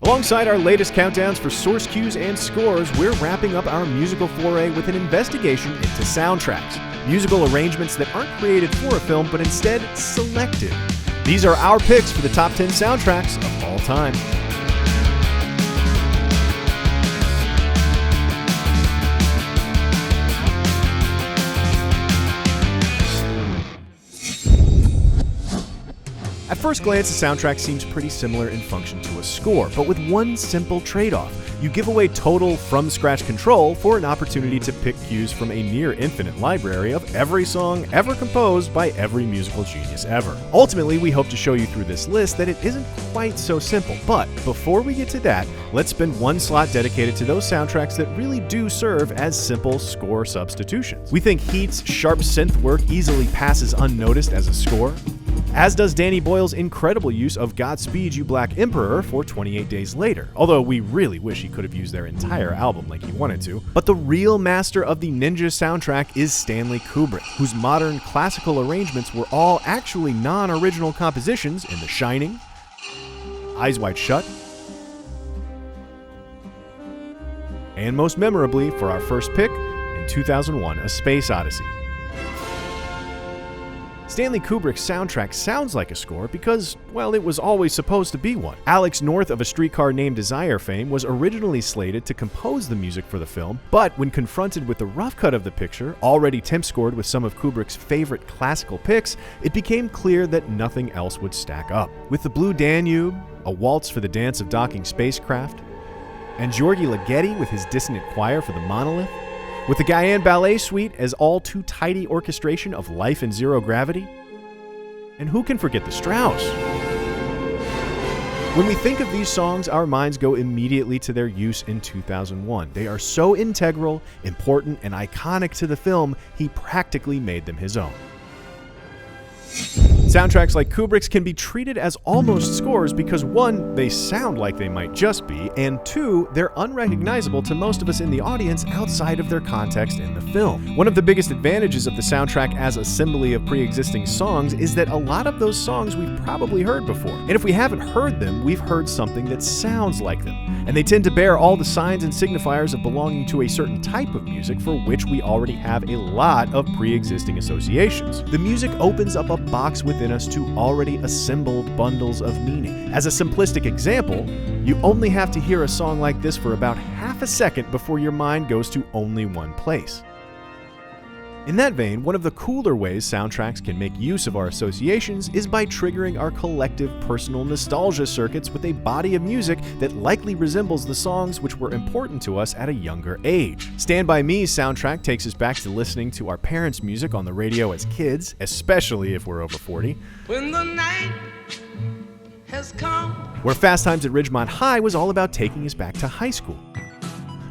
Alongside our latest countdowns for source cues and scores, we're wrapping up our musical foray with an investigation into soundtracks. Musical arrangements that aren't created for a film, but instead selected. These are our picks for the top 10 soundtracks of all time. At first glance, a soundtrack seems pretty similar in function to a score, but with one simple trade-off. You give away total from-scratch control for an opportunity to pick cues from a near-infinite library of every song ever composed by every musical genius ever. Ultimately, we hope to show you through this list that it isn't quite so simple, but before we get to that, let's spend one slot dedicated to those soundtracks that really do serve as simple score substitutions. We think Heat's sharp synth work easily passes unnoticed as a score, as does Danny Boyle's incredible use of Godspeed You Black Emperor for 28 Days Later, although we really wish he could have used their entire album like he wanted to. But the real master of the Ninja soundtrack is Stanley Kubrick, whose modern classical arrangements were all actually non-original compositions in The Shining, Eyes Wide Shut, and most memorably for our first pick, in 2001, A Space Odyssey. Stanley Kubrick's soundtrack sounds like a score because, well, it was always supposed to be one. Alex North of A Streetcar Named Desire fame was originally slated to compose the music for the film, but when confronted with the rough cut of the picture, already temp scored with some of Kubrick's favorite classical picks, it became clear that nothing else would stack up. With The Blue Danube, A Waltz for the Dance of Docking Spacecraft, and Georgi Ligeti with his dissonant choir for The Monolith, with the Guyane Ballet Suite as all too tidy orchestration of Life in Zero Gravity, and who can forget the Strauss? When we think of these songs, our minds go immediately to their use in 2001. They are so integral, important, and iconic to the film, he practically made them his own. Soundtracks like Kubrick's can be treated as almost scores because 1, they sound like they might just be, and 2, they're unrecognizable to most of us in the audience outside of their context in the film. One of the biggest advantages of the soundtrack as assembly of pre-existing songs is that a lot of those songs we've probably heard before. And if we haven't heard them, we've heard something that sounds like them. And they tend to bear all the signs and signifiers of belonging to a certain type of music for which we already have a lot of pre-existing associations. The music opens up a box within us to already assembled bundles of meaning. As a simplistic example, you only have to hear a song like this for about half a second before your mind goes to only one place. In that vein, one of the cooler ways soundtracks can make use of our associations is by triggering our collective personal nostalgia circuits with a body of music that likely resembles the songs which were important to us at a younger age. Stand By Me's soundtrack takes us back to listening to our parents' music on the radio as kids, especially if we're over 40. When the night has come. Where Fast Times at Ridgemont High was all about taking us back to high school.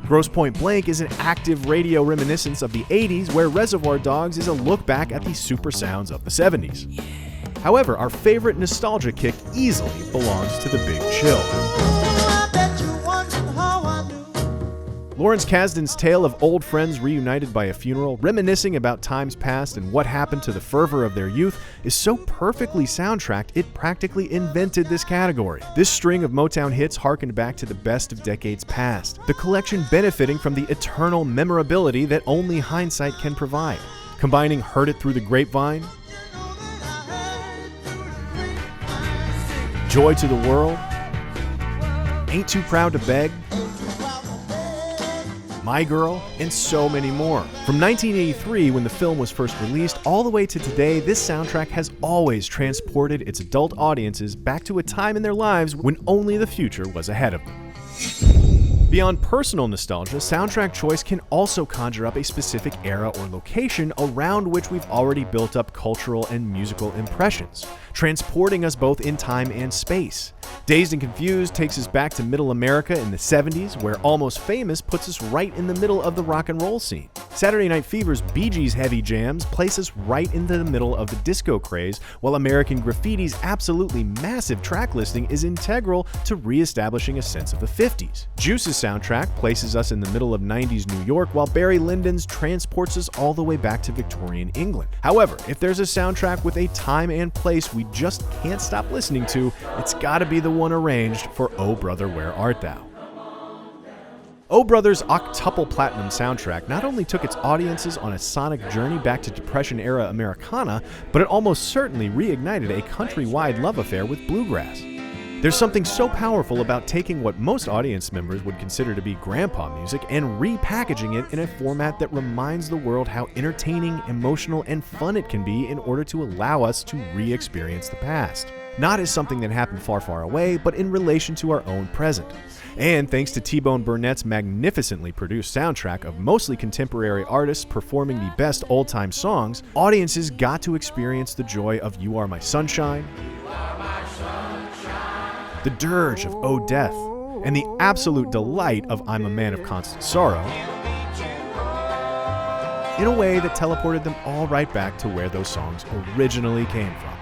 Grosse Pointe Blank is an active radio reminiscence of the 80s, where Reservoir Dogs is a look back at the super sounds of the 70s. However, our favorite nostalgia kick easily belongs to The Big Chill. Lawrence Kasdan's tale of old friends reunited by a funeral, reminiscing about times past and what happened to the fervor of their youth, is so perfectly soundtracked it practically invented this category. This string of Motown hits harkened back to the best of decades past, the collection benefiting from the eternal memorability that only hindsight can provide. Combining Heard It Through the Grapevine, Joy to the World, Ain't Too Proud to Beg, My Girl, and so many more. From 1983, when the film was first released, all the way to today, this soundtrack has always transported its adult audiences back to a time in their lives when only the future was ahead of them. Beyond personal nostalgia, soundtrack choice can also conjure up a specific era or location around which we've already built up cultural and musical impressions, transporting us both in time and space. Dazed and Confused takes us back to Middle America in the 70s, where Almost Famous puts us right in the middle of the rock and roll scene. Saturday Night Fever's Bee Gees' heavy jams place us right into the middle of the disco craze, while American Graffiti's absolutely massive track listing is integral to re-establishing a sense of the 50s. Juice's soundtrack places us in the middle of 90s New York, while Barry Lyndon's transports us all the way back to Victorian England. However, if there's a soundtrack with a time and place we just can't stop listening to, it's gotta be the the one arranged for Oh Brother Where Art Thou. Oh Brother's octuple platinum soundtrack not only took its audiences on a sonic journey back to Depression-era Americana, but it almost certainly reignited a countrywide love affair with bluegrass. There's something so powerful about taking what most audience members would consider to be grandpa music and repackaging it in a format that reminds the world how entertaining, emotional, and fun it can be in order to allow us to re-experience the past. Not as something that happened far, far away, but in relation to our own present. And thanks to T-Bone Burnett's magnificently produced soundtrack of mostly contemporary artists performing the best old-time songs, audiences got to experience the joy of You Are My Sunshine, the dirge of Oh Death, and the absolute delight of I'm a Man of Constant Sorrow, in a way that teleported them all right back to where those songs originally came from.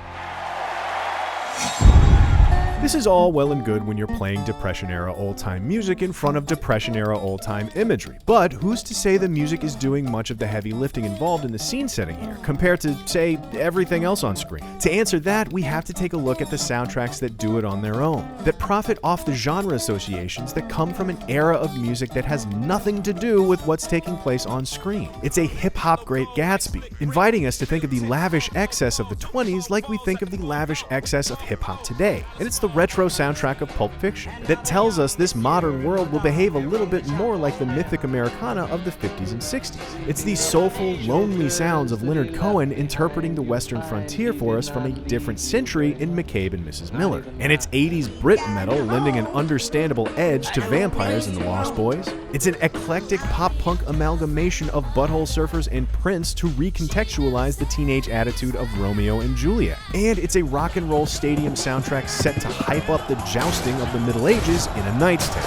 This is all well and good when you're playing Depression-era old-time music in front of Depression-era old-time imagery, but who's to say the music is doing much of the heavy lifting involved in the scene setting here, compared to, say, everything else on screen? To answer that, we have to take a look at the soundtracks that do it on their own, that profit off the genre associations that come from an era of music that has nothing to do with what's taking place on screen. It's a hip-hop Great Gatsby, inviting us to think of the lavish excess of the 20s like we think of the lavish excess of hip-hop today, and it's the retro soundtrack of Pulp Fiction that tells us this modern world will behave a little bit more like the mythic Americana of the 50s and 60s. It's the soulful, lonely sounds of Leonard Cohen interpreting the Western frontier for us from a different century in McCabe and Mrs. Miller. And it's 80s Brit metal lending an understandable edge to Vampires and the Lost Boys. It's an eclectic pop-punk amalgamation of Butthole Surfers and Prince to recontextualize the teenage attitude of Romeo and Juliet. And it's a rock and roll stadium soundtrack set to hype up the jousting of the Middle Ages in A Knight's Tale.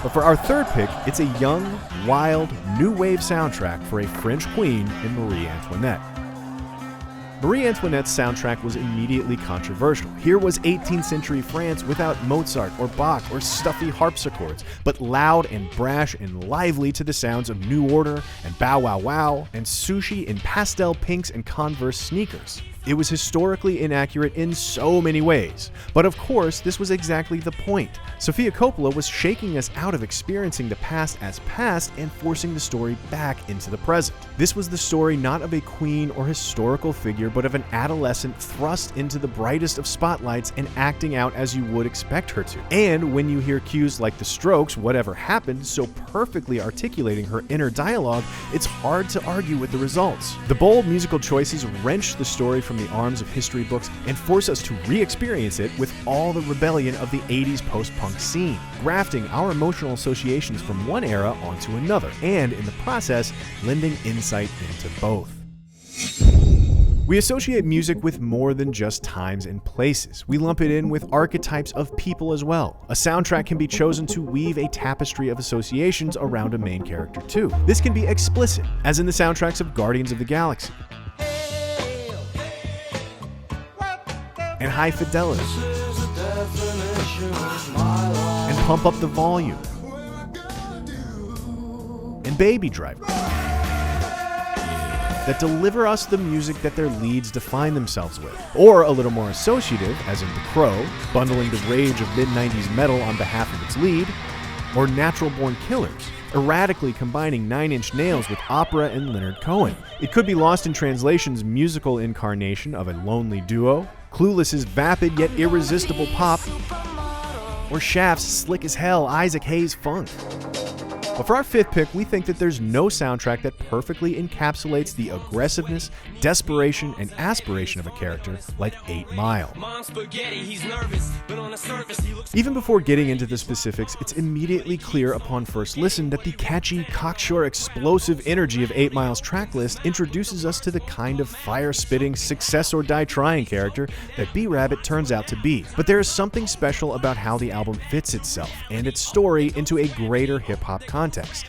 But for our third pick, it's a young, wild, new wave soundtrack for a French queen in Marie Antoinette. Marie Antoinette's soundtrack was immediately controversial. Here was 18th century France without Mozart or Bach or stuffy harpsichords, but loud and brash and lively to the sounds of New Order and Bow Wow Wow and sushi in pastel pinks and Converse sneakers. It was historically inaccurate in so many ways. But of course, this was exactly the point. Sofia Coppola was shaking us out of experiencing the past as past and forcing the story back into the present. This was the story not of a queen or historical figure, but of an adolescent thrust into the brightest of spotlights and acting out as you would expect her to. And when you hear cues like The Strokes' Whatever Happened so perfectly articulating her inner dialogue, it's hard to argue with the results. The bold musical choices wrench the story from the arms of history books and force us to re-experience it with all the rebellion of the 80s post-punk scene, grafting our emotional associations from one era onto another, and in the process, lending insight into both. We associate music with more than just times and places. We lump it in with archetypes of people as well. A soundtrack can be chosen to weave a tapestry of associations around a main character too. This can be explicit, as in the soundtracks of Guardians of the Galaxy, and High Fidelity, and Pump Up the Volume, and Baby Driver, that deliver us the music that their leads define themselves with. Or a little more associative, as in The Crow, bundling the rage of mid-90s metal on behalf of its lead, or Natural Born Killers, erratically combining Nine Inch Nails with opera and Leonard Cohen. It could be Lost in Translation's musical incarnation of a lonely duo, Clueless's vapid yet irresistible pop, or Shaft's slick as hell Isaac Hayes funk. But for our fifth pick, we think that there's no soundtrack that perfectly encapsulates the aggressiveness, desperation, and aspiration of a character like 8 Mile. Even before getting into the specifics, it's immediately clear upon first listen that the catchy, cocksure, explosive energy of 8 Mile's tracklist introduces us to the kind of fire-spitting, success-or-die-trying character that B-Rabbit turns out to be. But there is something special about how the album fits itself and its story into a greater hip-hop context.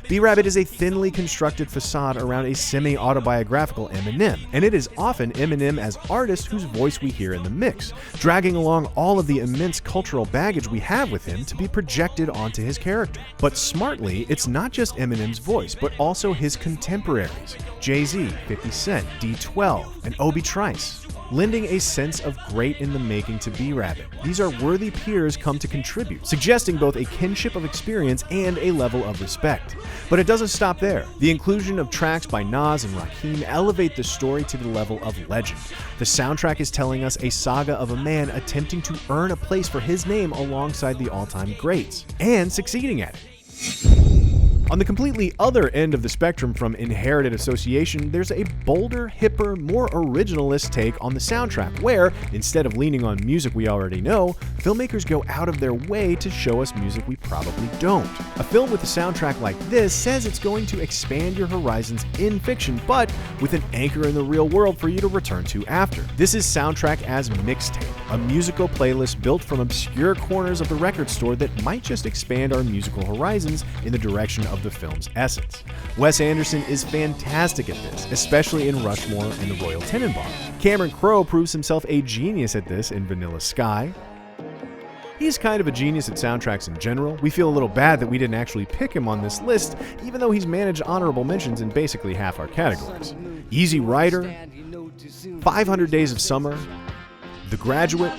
B-Rabbit is a thinly constructed facade around a semi-autobiographical Eminem, and it is often Eminem as artist whose voice we hear in the mix, dragging along all of the immense cultural baggage we have with him to be projected onto his character. But smartly, it's not just Eminem's voice, but also his contemporaries, Jay-Z, 50 Cent, D12, and Obi Trice. lending a sense of great in the making to B-Rabbit. These are worthy peers come to contribute, suggesting both a kinship of experience and a level of respect. But it doesn't stop there. The inclusion of tracks by Nas and Rakim elevate the story to the level of legend. The soundtrack is telling us a saga of a man attempting to earn a place for his name alongside the all-time greats, and succeeding at it. On the completely other end of the spectrum from inherited association, there's a bolder, hipper, more originalist take on the soundtrack, where, instead of leaning on music we already know, filmmakers go out of their way to show us music we probably don't. A film with a soundtrack like this says it's going to expand your horizons in fiction, but with an anchor in the real world for you to return to after. This is Soundtrack as Mixtape, a musical playlist built from obscure corners of the record store that might just expand our musical horizons in the direction of the film's essence. Wes Anderson is fantastic at this, especially in Rushmore and the Royal Tenenbaums. Cameron Crowe proves himself a genius at this in Vanilla Sky. He's kind of a genius at soundtracks in general. We feel a little bad that we didn't actually pick him on this list, even though he's managed honorable mentions in basically half our categories. Easy Rider, 500 Days of Summer, The Graduate,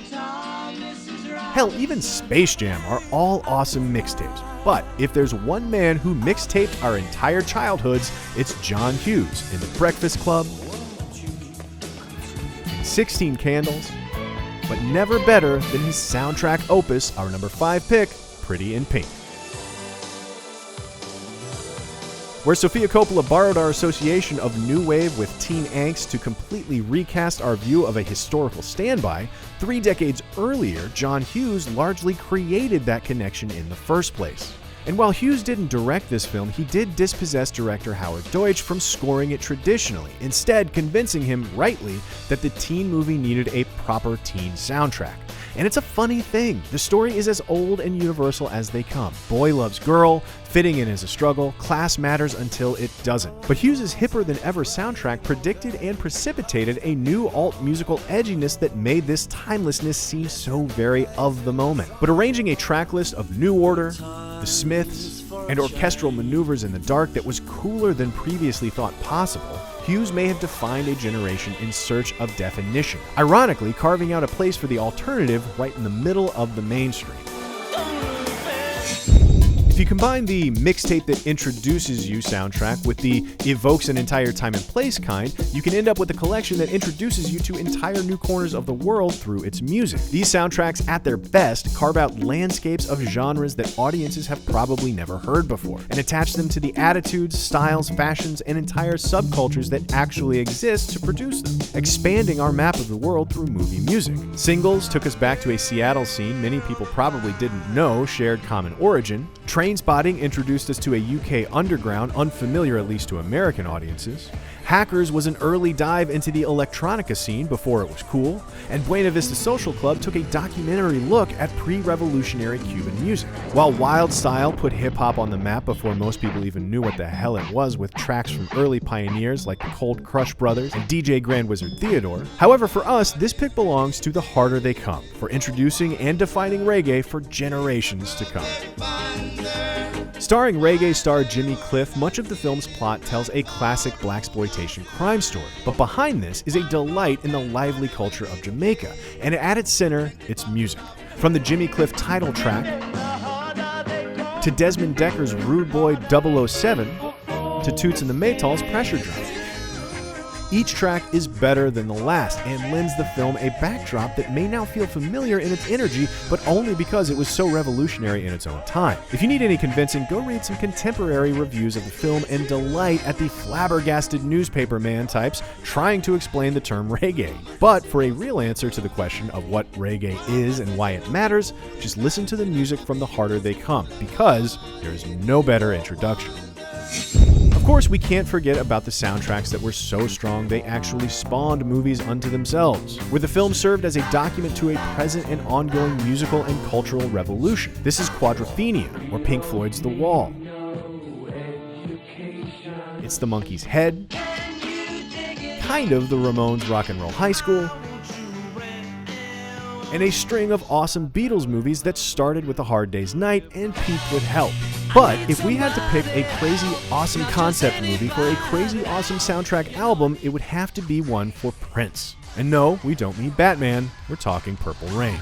hell, even Space Jam are all awesome mixtapes. But if there's one man who mixtaped our entire childhoods, it's John Hughes in The Breakfast Club, in 16 Candles, but never better than his soundtrack opus, our number 5 pick, Pretty in Pink. Where Sofia Coppola borrowed our association of new wave with teen angst to completely recast our view of a historical standby, 3 decades earlier, John Hughes largely created that connection in the first place. And while Hughes didn't direct this film, he did dispossess director Howard Deutsch from scoring it traditionally, instead convincing him, rightly, that the teen movie needed a proper teen soundtrack. And it's a funny thing. The story is as old and universal as they come. Boy loves girl, fitting in is a struggle, class matters until it doesn't. But Hughes' hipper-than-ever soundtrack predicted and precipitated a new alt-musical edginess that made this timelessness seem so very of the moment. But arranging a track list of New Order, The Smiths, and orchestral maneuvers in the dark that was cooler than previously thought possible, Hughes may have defined a generation in search of definition, ironically carving out a place for the alternative right in the middle of the mainstream. If you combine the mixtape that introduces you soundtrack with the evokes an entire time and place kind, you can end up with a collection that introduces you to entire new corners of the world through its music. These soundtracks, at their best, carve out landscapes of genres that audiences have probably never heard before, and attach them to the attitudes, styles, fashions, and entire subcultures that actually exist to produce them, expanding our map of the world through movie music. Singles took us back to a Seattle scene many people probably didn't know shared common origin. Trainspotting introduced us to a UK underground unfamiliar at least to American audiences. Hackers was an early dive into the electronica scene before it was cool, and Buena Vista Social Club took a documentary look at pre-revolutionary Cuban music. While Wild Style put hip-hop on the map before most people even knew what the hell it was with tracks from early pioneers like the Cold Crush Brothers and DJ Grand Wizard Theodore. However, for us, this pick belongs to The Harder They Come, for introducing and defining reggae for generations to come. Starring reggae star Jimmy Cliff, much of the film's plot tells a classic blaxploitation crime story. But behind this is a delight in the lively culture of Jamaica, and at its center, its music. From the Jimmy Cliff title track, to Desmond Decker's Rude Boy 007, to Toots and the Maytals' Pressure Drum. Each track is better than the last and lends the film a backdrop that may now feel familiar in its energy, but only because it was so revolutionary in its own time. If you need any convincing, go read some contemporary reviews of the film and delight at the flabbergasted newspaper man types trying to explain the term reggae. But for a real answer to the question of what reggae is and why it matters, just listen to the music from The Harder They Come, because there is no better introduction. Of course, we can't forget about the soundtracks that were so strong they actually spawned movies unto themselves, where the film served as a document to a present and ongoing musical and cultural revolution. This is Quadrophenia, or Pink Floyd's The Wall. It's the Monkey's Head, kind of the Ramones' Rock and Roll High School, and a string of awesome Beatles movies that started with A Hard Day's Night and peaked with Help. But if we had to pick a crazy awesome concept movie for a crazy awesome soundtrack album, it would have to be one for Prince. And no, we don't mean Batman, we're talking Purple Rain.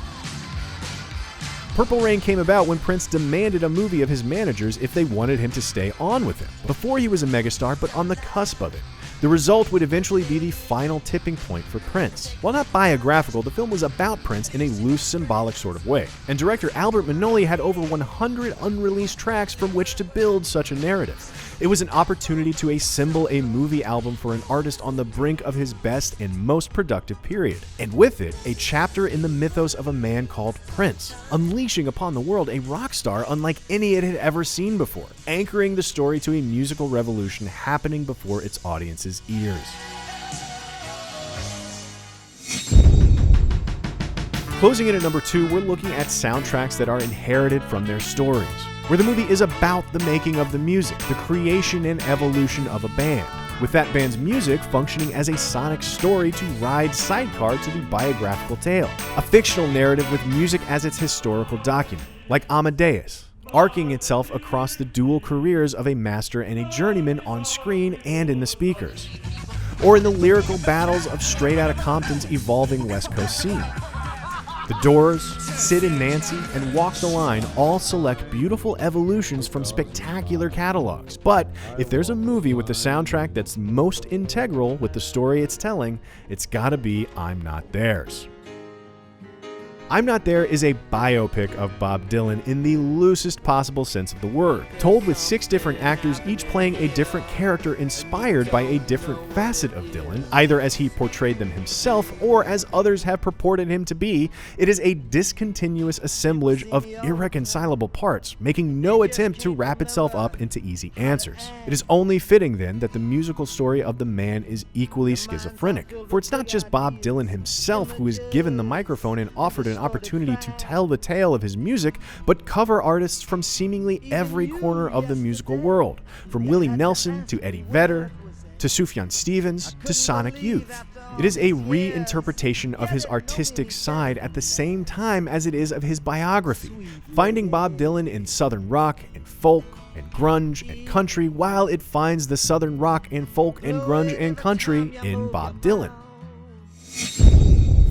Purple Rain came about when Prince demanded a movie of his managers if they wanted him to stay on with him, before he was a megastar but on the cusp of it. The result would eventually be the final tipping point for Prince. While not biographical, the film was about Prince in a loose, symbolic sort of way, and director Albert Minoli had over 100 unreleased tracks from which to build such a narrative. It was an opportunity to assemble a movie album for an artist on the brink of his best and most productive period, and with it, a chapter in the mythos of a man called Prince, unleashing upon the world a rock star unlike any it had ever seen before, anchoring the story to a musical revolution happening before its audience's ears. Closing in at number 2, we're looking at soundtracks that are inherited from their stories, where the movie is about the making of the music, the creation and evolution of a band, with that band's music functioning as a sonic story to ride sidecar to the biographical tale, a fictional narrative with music as its historical document, like Amadeus, arcing itself across the dual careers of a master and a journeyman on screen and in the speakers, or in the lyrical battles of Straight Outta Compton's evolving West Coast scene. The Doors, Sid and Nancy, and Walk the Line all select beautiful evolutions from spectacular catalogs. But if there's a movie with the soundtrack that's most integral with the story it's telling, it's gotta be I'm Not Theirs. I'm Not There is a biopic of Bob Dylan in the loosest possible sense of the word, told with 6 different actors each playing a different character inspired by a different facet of Dylan, either as he portrayed them himself or as others have purported him to be. It is a discontinuous assemblage of irreconcilable parts, making no attempt to wrap itself up into easy answers. It is only fitting then that the musical story of the man is equally schizophrenic, for it's not just Bob Dylan himself who is given the microphone and offered an opportunity to tell the tale of his music, but cover artists from seemingly every corner of the musical world, from Willie Nelson to Eddie Vedder to Sufjan Stevens to Sonic Youth. It is a reinterpretation of his artistic side at the same time as it is of his biography, finding Bob Dylan in Southern rock and folk and grunge and country, while it finds the Southern rock and folk and grunge and country in Bob Dylan.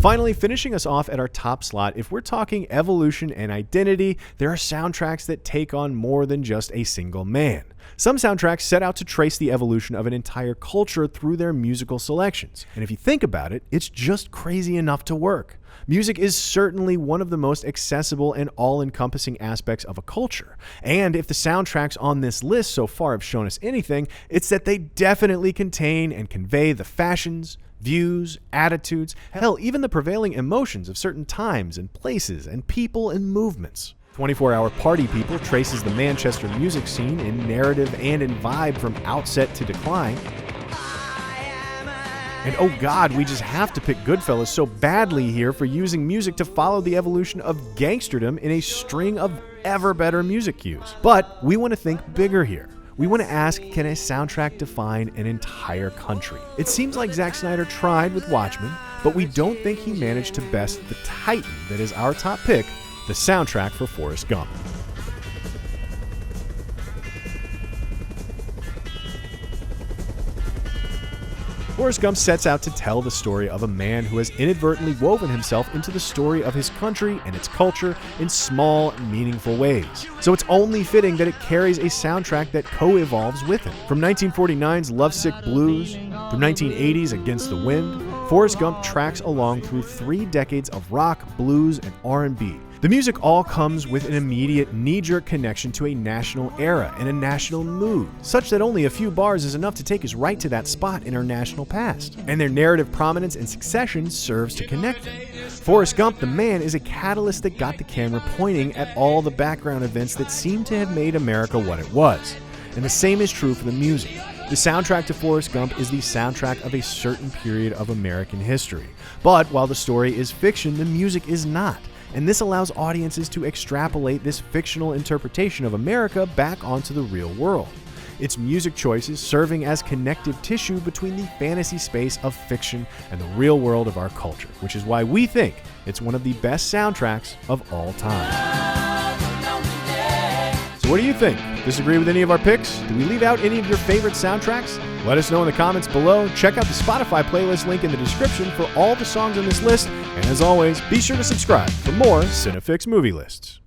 Finally, finishing us off at our top slot, if we're talking evolution and identity, there are soundtracks that take on more than just a single man. Some soundtracks set out to trace the evolution of an entire culture through their musical selections. And if you think about it, it's just crazy enough to work. Music is certainly one of the most accessible and all-encompassing aspects of a culture. And if the soundtracks on this list so far have shown us anything, it's that they definitely contain and convey the fashions, views, attitudes, hell, even the prevailing emotions of certain times and places and people and movements. 24 Hour Party People traces the Manchester music scene in narrative and in vibe from outset to decline. And oh god, we just have to pick Goodfellas so badly here for using music to follow the evolution of gangsterdom in a string of ever better music cues. But we want to think bigger here. We want to ask, can a soundtrack define an entire country? It seems like Zack Snyder tried with Watchmen, but we don't think he managed to best the titan that is our top pick, the soundtrack for Forrest Gump. Forrest Gump sets out to tell the story of a man who has inadvertently woven himself into the story of his country and its culture in small, meaningful ways. So it's only fitting that it carries a soundtrack that co-evolves with him. From 1949's Lovesick Blues through 1980's Against the Wind, Forrest Gump tracks along through 3 decades of rock, blues, and R&B. The music all comes with an immediate knee-jerk connection to a national era and a national mood, such that only a few bars is enough to take us right to that spot in our national past. And their narrative prominence and succession serves to connect them. Forrest Gump, the man, is a catalyst that got the camera pointing at all the background events that seem to have made America what it was. And the same is true for the music. The soundtrack to Forrest Gump is the soundtrack of a certain period of American history. But while the story is fiction, the music is not. And this allows audiences to extrapolate this fictional interpretation of America back onto the real world. Its music choices serving as connective tissue between the fantasy space of fiction and the real world of our culture, which is why we think it's one of the best soundtracks of all time. So What do you think? Disagree with any of our picks? Do we leave out any of your favorite soundtracks? Let us know in the comments below. Check out the Spotify playlist link in the description for all the songs on this list. And as always, be sure to subscribe for more CineFix movie lists.